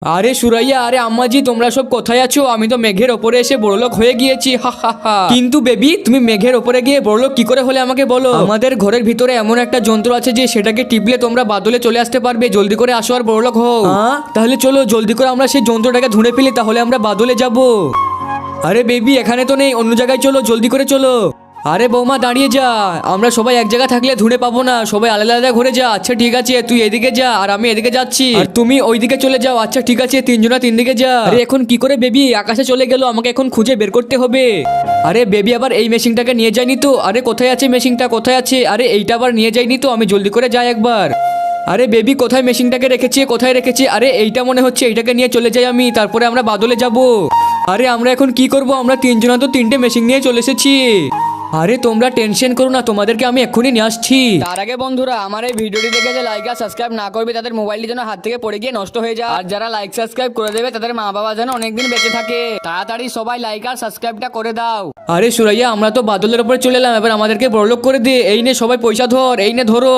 আরে সুরাইয়া, আরে আম্মাজি, তোমরা সব কোথায় আছো? আমি তো মেঘের ওপরে এসে বড়লোক হয়ে গিয়েছি, হা হা হা। কিন্তু বেবি, তুমি মেঘের ওপরে গিয়ে বড়লোক কি করে হলে আমাকে বলো। আমাদের ঘরের ভিতরে এমন একটা যন্ত্র আছে যে সেটাকে টিপলে তোমরা বাদলে চলে আসতে পারবে। জলদি করে আসো আর বড়লোক হও। তাহলে চলো জলদি করে আমরা সেই যন্ত্রটাকে ধুঁড়ে ফেলি, তাহলে আমরা বাদলে যাব। আরে বেবি, এখানে তো নেই, অন্য জায়গায় চলো, জলদি করে চলো। আরে বৌমা দাঁড়িয়ে যা, আমরা সবাই এক জায়গা থাকলে ধুঁড়ে পাবো না, সবাই আলাদা আলাদা ঘুরে যা। আচ্ছা ঠিক আছে, তুই এদিকে যা আর আমি এদিকে যাচ্ছি, আর তুমি ওইদিকে চলে যাও। আচ্ছা ঠিক আছে, তিনজনা তিন দিকে যা। আরে এখন কি করে বেবি আকাশে চলে গেল? আমাকে এখন খুঁজে বের করতে হবে। আরে বেবি আবার এই মেশিনটাকে নিয়ে যায়নি তো? আরে কোথায় আছে মেশিনটা, কোথায় আছে? আরে এইটা আবার নিয়ে যায়নি তো? আমি জলদি করে যাই একবার। আরে বেবি কোথায় মেশিনটাকে রেখেছি, কোথায় রেখেছি? আরে এইটা মনে হচ্ছে, এইটাকে নিয়ে চলে যাই আমি, তারপরে আমরা বাদলে যাব। আরে আমরা এখন কি করব? আমরা তিনজনা তো তিনটে মেশিন নিয়ে চলে এসেছি। আরে তোমরা টেনশন করো না, তোমাদেরকে আমি এক্ষুনি নিয়ে আসছি। তার আগে বন্ধুরা, আমার এই ভিডিওটি দেখে যে লাইক আর সাবস্ক্রাইব না করবে তাদের মোবাইলটি যেন হাত থেকে পড়ে গিয়ে নষ্ট হয়ে যায়, আর যারা লাইক সাবস্ক্রাইব করে দেবে তাদের মা বাবা যেন অনেকদিন বেঁচে থাকে। তাড়াতাড়ি সবাই লাইক আর সাবস্ক্রাইবটা করে দাও। আরে সুরাইয়া, আমরা তো বাদলের উপরে চলে এলাম, এবার আমাদেরকে বড়লোক করে দে। এই নে সবাই পয়সা ধর, এই নে ধরো।